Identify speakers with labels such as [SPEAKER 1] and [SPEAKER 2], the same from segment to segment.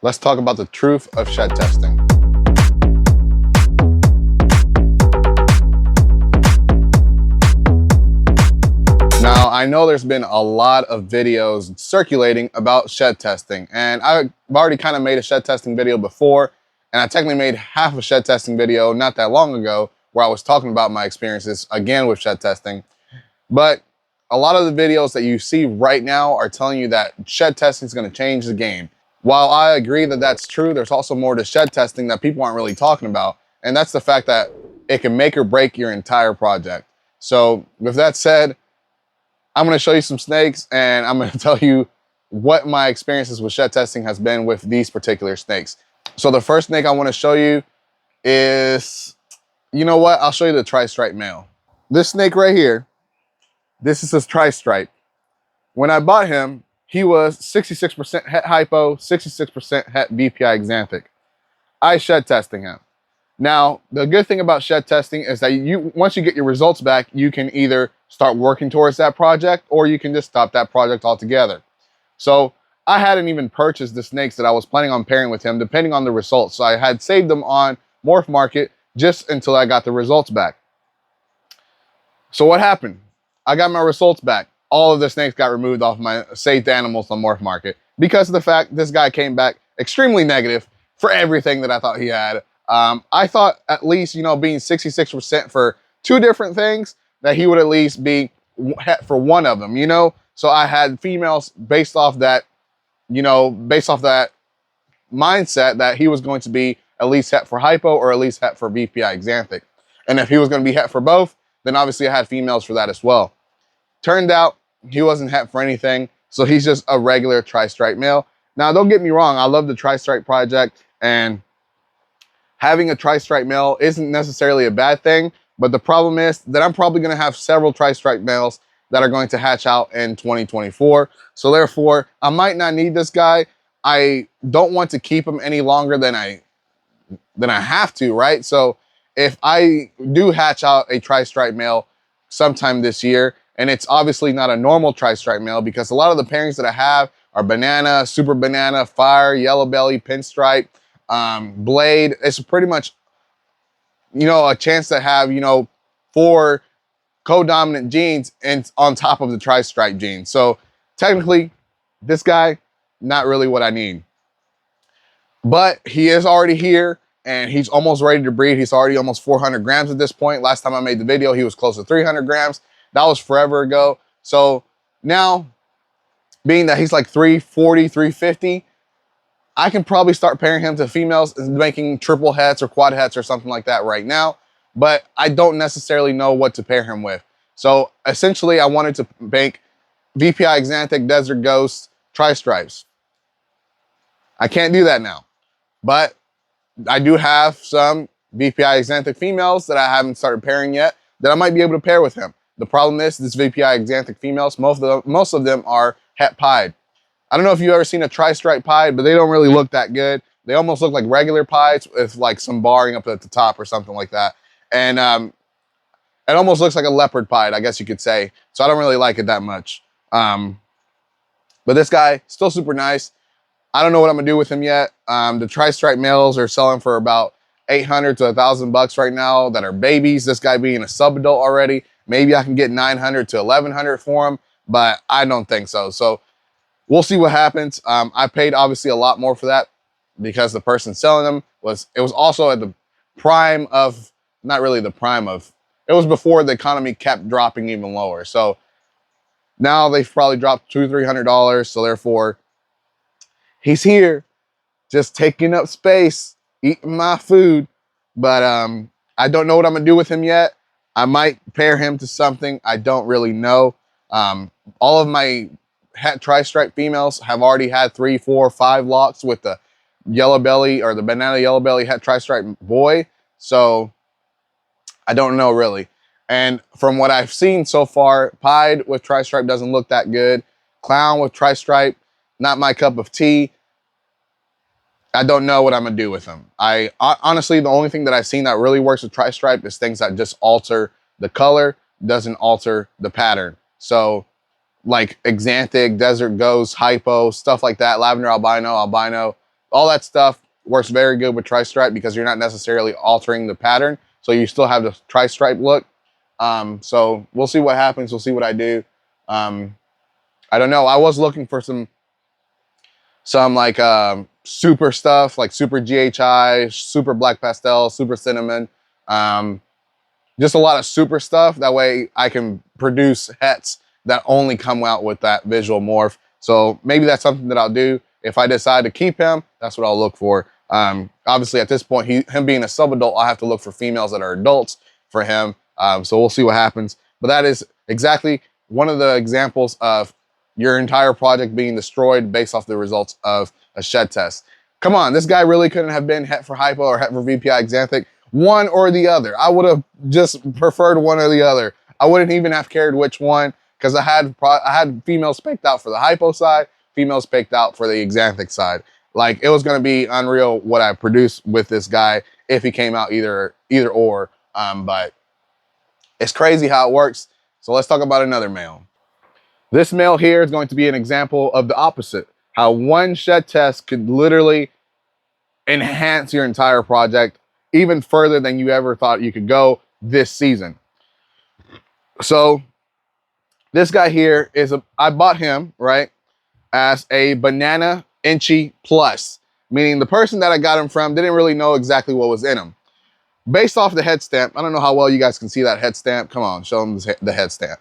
[SPEAKER 1] Let's talk about the truth of shed testing. Now, I know there's been a lot of videos circulating about shed testing, and I've already kind of made a shed testing video before, and I technically made half a shed testing video not that long ago where I was talking about my experiences again with shed testing. But a lot of the videos that you see right now are telling you that shed testing is going to change the game. While I agree that that's true, there's also more to shed testing that people aren't really talking about, and that's the fact that it can make or break your entire project. So with that said, I'm going to show you some snakes, and I'm going to tell you what my experiences with shed testing has been with these particular snakes. So the first snake I want to show you is, you know what? I'll show you the tri-stripe male. This snake right here, this is his tri-stripe. When I bought him, he was 66% het hypo, 66% het VPI xanthic. I shed testing him. Now, the good thing about shed testing is that once you get your results back, you can either start working towards that project or you can just stop that project altogether. So I hadn't even purchased the snakes that I was planning on pairing with him, depending on the results. So I had saved them on Morph Market just until I got the results back. So what happened? I got my results back. All of the snakes got removed off my saved animals on Morph Market because of the fact this guy came back extremely negative for everything that I thought he had. I thought at least, you know, being 66% for two different things, that he would at least be for one of them, you know? So I had females based off that, you know, based off that mindset that he was going to be at least het for hypo or at least het for VPI xanthic. And if he was going to be het for both, then obviously I had females for that as well. Turned out he wasn't het for anything, so he's just a regular tri-stripe male. Now, don't get me wrong, I love the tri-stripe project, and having a tri-stripe male isn't necessarily a bad thing, but the problem is that I'm probably going to have several tri-stripe males that are going to hatch out in 2024. So therefore, I might not need this guy. I don't want to keep him any longer than I have to, right? So if I do hatch out a tri-stripe male sometime this year, and it's obviously not a normal tri-stripe male because a lot of the pairings that I have are banana, super banana, fire, yellow belly, pinstripe, blade. It's pretty much, you know, a chance to have, you know, 4 co-dominant genes and on top of the tri-stripe gene. So technically, this guy, not really what I need. But he is already here and he's almost ready to breed. He's already almost 400 grams at this point. Last time I made the video, he was close to 300 grams. That was forever ago. So now, being that he's like 340, 350, I can probably start pairing him to females and making triple hets or quad hets or something like that right now. But I don't necessarily know what to pair him with. So essentially, I wanted to make VPI xanthic, desert ghost, tri-stripes. I can't do that now. But I do have some VPI xanthic females that I haven't started pairing yet that I might be able to pair with him. The problem is this VPI xanthic females, most of them are het pied. I don't know if you've ever seen a tri-stripe pied, but they don't really look that good. They almost look like regular pieds with like some barring up at the top or something like that. And it almost looks like a leopard pied, I guess you could say. So I don't really like it that much. But this guy, still super nice. I don't know what I'm gonna do with him yet. The tri-stripe males are selling for about $800 to $1,000 right now that are babies. This guy being a sub-adult already. Maybe I can get $900 to $1,100 for him, but I don't think so. So we'll see what happens. I paid obviously a lot more for that because the person selling them was also at the prime of, not really the prime of, it was before the economy kept dropping even lower. So now they've probably dropped $200, $300. So therefore, he's here just taking up space, eating my food. But I don't know what I'm gonna do with him yet. I might pair him to something. I don't really know. All of my het tri-stripe females have already had 3, 4, 5 locks with the yellow belly or the banana yellow belly het tri-stripe boy. So I don't know really. And from what I've seen so far, pied with tri-stripe doesn't look that good. Clown with tri-stripe, not my cup of tea. I don't know what I'm gonna do with them. Honestly, the only thing that I've seen that really works with tri-stripe is things that just alter the color, doesn't alter the pattern. So like Xanthic, Desert Ghost, Hypo, stuff like that, Lavender Albino, all that stuff works very good with tri-stripe because you're not necessarily altering the pattern. So you still have the tri-stripe look. So we'll see what happens. We'll see what I do. I don't know. I was looking for some like super stuff, like super GHI, super black pastel, super cinnamon. Just a lot of super stuff. That way I can produce hets that only come out with that visual morph. So maybe that's something that I'll do. If I decide to keep him, that's what I'll look for. Obviously, at this point, him being a sub-adult, I'll have to look for females that are adults for him. So we'll see what happens. But that is exactly one of the examples of your entire project being destroyed based off the results of a shed test. Come on, this guy really couldn't have been het for hypo or het for VPI Xanthic. One or the other. I would have just preferred one or the other. I wouldn't even have cared which one because I had females picked out for the hypo side, females picked out for the Xanthic side. Like, it was going to be unreal what I produced with this guy if he came out either or. But it's crazy how it works. So let's talk about another male. This male here is going to be an example of the opposite. How one shed test could literally enhance your entire project even further than you ever thought you could go this season. So this guy here I bought him, right, as a Banana Inchy Plus, meaning the person that I got him from didn't really know exactly what was in him. Based off the head stamp, I don't know how well you guys can see that head stamp. Come on, show them the head stamp.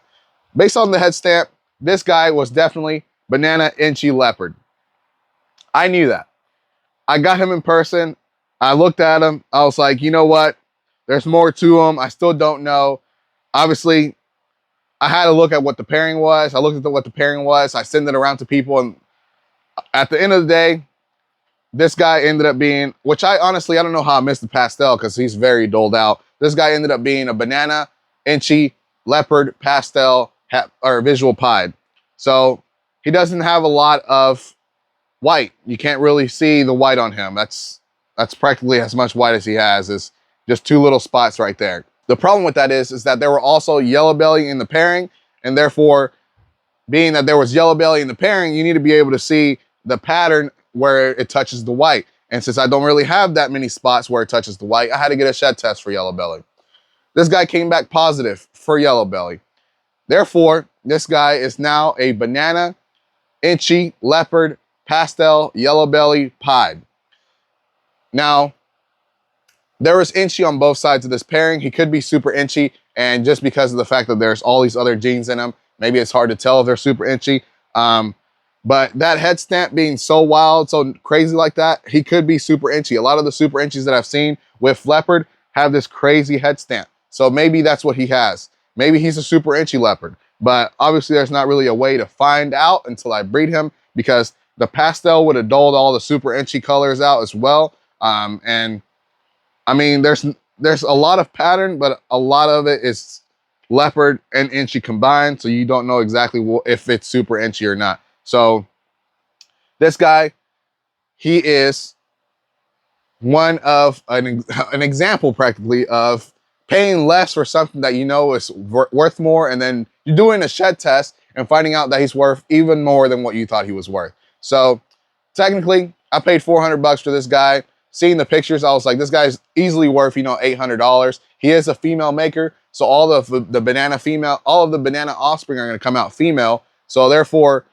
[SPEAKER 1] Based on the head stamp, this guy was definitely Banana Inchy Leopard. I knew that. I got him in person. I looked at him. I was like, you know what? There's more to him. I still don't know. Obviously, I had to look at what the pairing was. I looked at what the pairing was. I sent it around to people. And at the end of the day, this guy ended up being, which I don't know how I missed the pastel because he's very doled out. This guy ended up being a Banana Inchy Leopard pastel or visual pied. So he doesn't have a lot of white. You can't really see the white on him. That's practically as much white as he has. Is just two little spots right there. The problem with that is that there were also yellow belly in the pairing, and therefore, being that there was yellow belly in the pairing, you need to be able to see the pattern where it touches the white. And since I don't really have that many spots where it touches the white, I had to get a shed test for yellow belly. This guy came back positive for yellow belly. Therefore, this guy is now a Banana Inchy Leopard pastel yellow belly pied. Now, there is Inchy on both sides of this pairing. He could be super Inchy, and just because of the fact that there's all these other genes in him, maybe it's hard to tell if they're super Inchy. But that head stamp being so wild, so crazy like that, he could be super Inchy. A lot of the super Inchies that I've seen with Leopard have this crazy head stamp. So maybe that's what he has. Maybe he's a super Inchy Leopard. But obviously there's not really a way to find out until I breed him, because the pastel would have dulled all the super Inchy colors out as well. And I mean, there's a lot of pattern, but a lot of it is Leopard and Inchy combined. So you don't know exactly if it's super Inchy or not. So this guy, he is one of an example practically of paying less for something that you know is worth more, and then you're doing a shed test and finding out that he's worth even more than what you thought he was worth. So technically, I paid $400 for this guy. Seeing the pictures, I was like, this guy's easily worth, $800. He is a female maker, so all of the banana offspring are going to come out female. So therefore,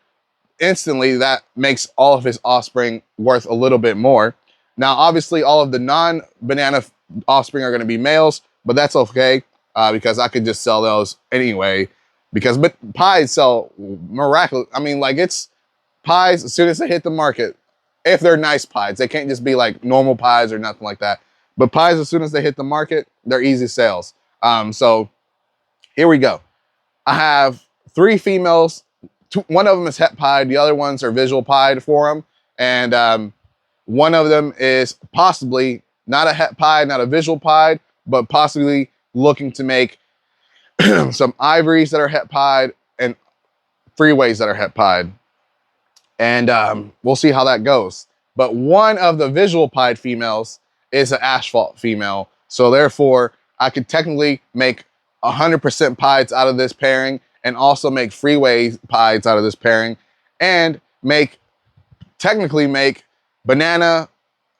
[SPEAKER 1] instantly that makes all of his offspring worth a little bit more. Now, obviously, all of the non-banana offspring are going to be males, but that's okay because I could just sell those anyway. Because pies sell miraculous. I mean, like, it's pies as soon as they hit the market. If they're nice pies, they can't just be like normal pies or nothing like that. But pies, as soon as they hit the market, they're easy sales. So here we go. I have 3 females. One of them is het pied. The other ones are visual pied for them. And one of them is possibly not a het pied, not a visual pied, but possibly looking to make some ivories that are het pied and freeways that are het pied. And we'll see how that goes. But one of the visual pied females is an asphalt female. So therefore, I could technically make 100% pieds out of this pairing, and also make freeway pieds out of this pairing, and technically make Banana,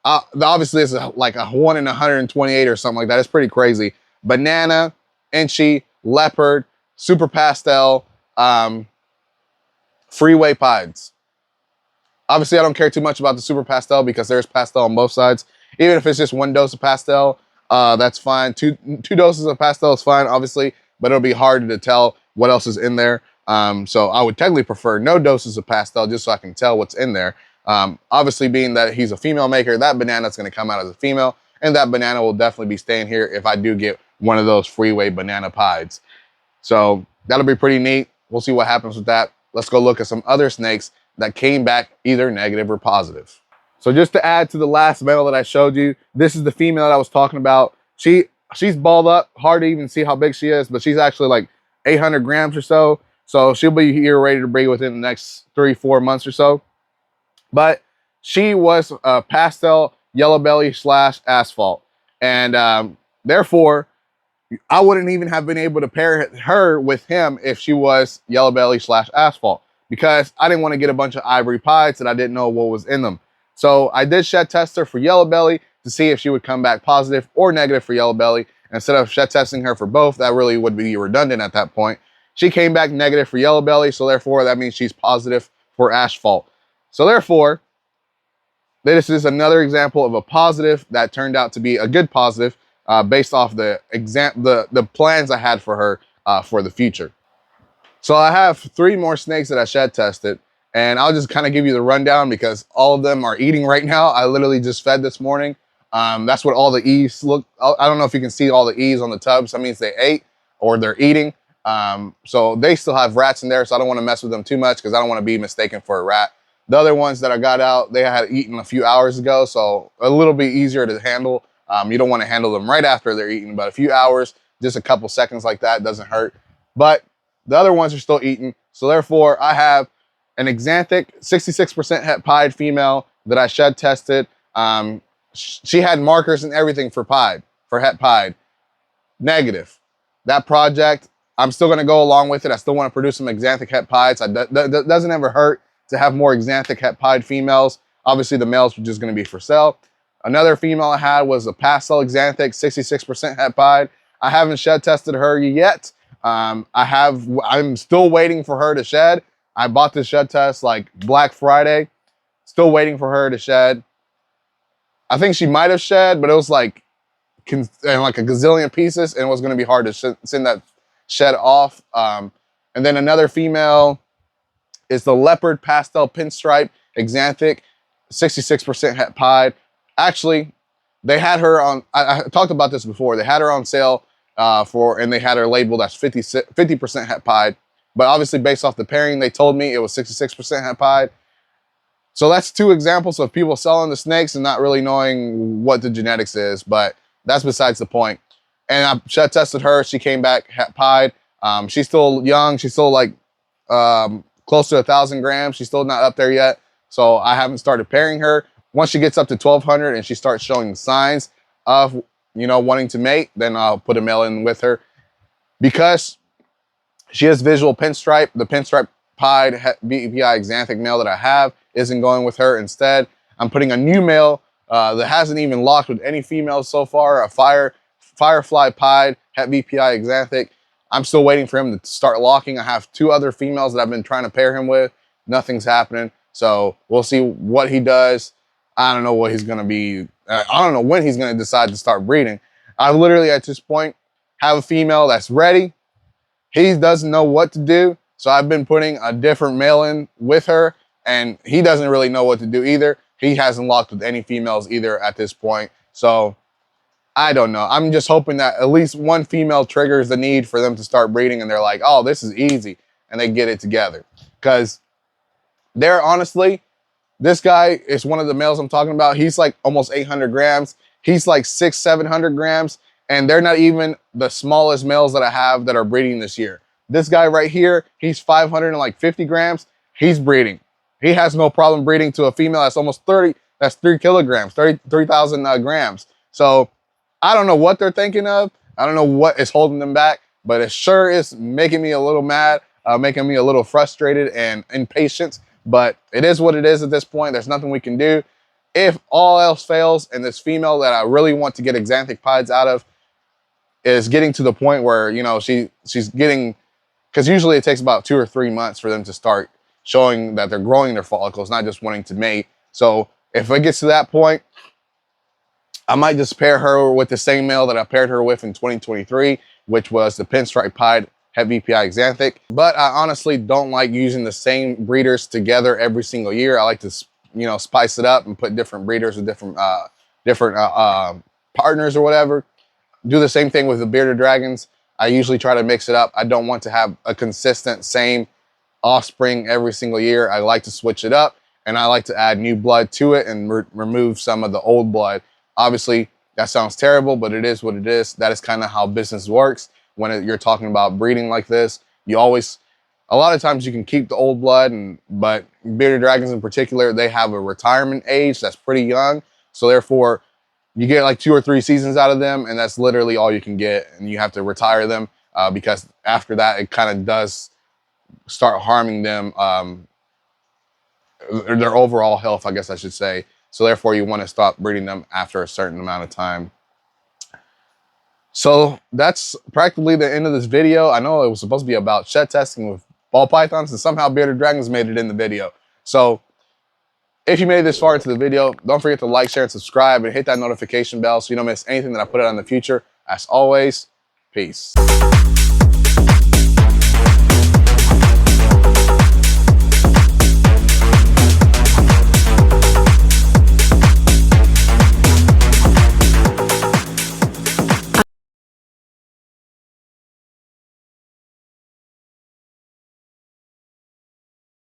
[SPEAKER 1] obviously it's like a 1 in 128 or something like that. It's pretty crazy. Banana, Inchy, Leopard, Super Pastel, Freeway Pieds. Obviously, I don't care too much about the Super Pastel because there's pastel on both sides. Even if it's just 1 dose of pastel, that's fine. Two doses of pastel is fine, obviously, but it'll be hard to tell what else is in there. So I would technically prefer no doses of pastel just so I can tell what's in there. Obviously, being that he's a female maker, that banana is going to come out as a female, and that banana will definitely be staying here if I do get one of those Freeway Banana Pieds. So that'll be pretty neat. We'll see what happens with that. Let's go look at some other snakes that came back either negative or positive. So just to add to the last male that I showed you, this is the female that I was talking about. She's balled up, hard to even see how big she is, but she's actually like 800 grams or so. So she'll be here ready to breed within the next 3-4 months or so. But she was a pastel yellow belly / asphalt. And therefore, I wouldn't even have been able to pair her with him if she was yellow belly / asphalt, because I didn't want to get a bunch of ivory pieds that I didn't know what was in them. So I did shed test her for yellow belly to see if she would come back positive or negative for yellow belly. Instead of shed testing her for both, that really would be redundant at that point. She came back negative for yellow belly, so therefore that means she's positive for asphalt. So therefore, this is another example of a positive that turned out to be a good positive based off the plans I had for her for the future. So I have 3 more snakes that I shed tested, and I'll just kind of give you the rundown because all of them are eating right now. I literally just fed this morning. That's what all the E's look. I don't know if you can see all the E's on the tubs. That means they ate or they're eating. So they still have rats in there, so I don't want to mess with them too much because I don't want to be mistaken for a rat. The other ones that I got out, they had eaten a few hours ago, so a little bit easier to handle. You don't want to handle them right after they're eaten, but a few hours, just a couple seconds like that doesn't hurt. But the other ones are still eating, so therefore I have an Axanthic 66% het pied female that I shed tested. She had markers and everything for het pied. Negative. That project, I'm still going to go along with it. I still want to produce some Axanthic het pieds. That doesn't ever hurt to have more Axanthic het pied females. Obviously, the males were just going to be for sale. Another female I had was a pastel Axanthic 66% het pied. I haven't shed tested her yet. I'm still waiting for her to shed. I bought this shed test like Black Friday. Still waiting for her to shed. I think she might have shed, but it was like a gazillion pieces, and it was going to be hard to send that shed off. And then another female is the Leopard Pastel Pinstripe Axanthic 66% het pied. Actually, they had her on, I talked about this before, they had her on sale and they had her labeled as 50% het pied. But obviously, based off the pairing, they told me it was 66% het pied. So that's 2 examples of people selling the snakes and not really knowing what the genetics is, but that's besides the point. And I shed tested her. She came back het pied. She's still young. She's still like close to 1,000 grams. She's still not up there yet. So I haven't started pairing her. Once she gets up to 1,200 and she starts showing signs of, wanting to mate, then I'll put a male in with her. Because she has visual pinstripe, the pinstripe pied VPI Axanthic male that I have isn't going with her. Instead, I'm putting a new male that hasn't even locked with any females so far, a Firefly pied het VPI Axanthic. I'm still waiting for him to start locking. I have 2 other females that I've been trying to pair him with. Nothing's happening. So we'll see what he does. I don't know what he's going to be. I don't know when he's going to decide to start breeding. I literally, at this point, have a female that's ready. He doesn't know what to do. So I've been putting a different male in with her, and he doesn't really know what to do either. He hasn't locked with any females either at this point. So I don't know. I'm just hoping that at least one female triggers the need for them to start breeding, and they're like, oh, this is easy, and they get it together. Because they're honestly, this guy is one of the males I'm talking about. He's like almost 800 grams. He's like 600-700 grams. And they're not even the smallest males that I have that are breeding this year. This guy right here, he's 550 grams. He's breeding. He has no problem breeding to a female that's almost 30. That's 3 kilograms, 3,000 grams. So I don't know what they're thinking of. I don't know what is holding them back, but it sure is making me a little mad, making me a little frustrated and impatient. But it is what it is at this point. There's nothing we can do. if all else fails and this female that I really want to get exanthic pieds out of is getting to the point where, you know, she's getting, because usually it takes about 2 or 3 months for them to start showing that they're growing their follicles, not just wanting to mate. So if it gets to that point, I might just pair her with the same male that I paired her with in 2023, which was the pinstripe pied Het VPI Xanthic. But I honestly don't like using the same breeders together every single year. I like to, you know, spice it up and put different breeders with different partners or whatever. Do the same thing with the bearded dragons. I usually try to mix it up. I don't want to have a consistent same offspring every single year. I like to switch it up, and I like to add new blood to it and remove some of the old blood. Obviously, that sounds terrible, but it is what it is. That is kind of how business works. When you're talking about breeding like this, you always, a lot of times you can keep the old blood, but bearded dragons in particular, they have a retirement age that's pretty young. So therefore, you get like 2 or 3 seasons out of them, and that's literally all you can get. And you have to retire them because after that, it kind of does start harming them, their overall health, I guess I should say. So therefore, you want to stop breeding them after a certain amount of time. So that's practically the end of this video. I know it was supposed to be about shed testing with ball pythons, and somehow bearded dragons made it in the video. So if you made it this far into the video, don't forget to like, share, and subscribe, and hit that notification bell so you don't miss anything that I put out in the future. As always, peace.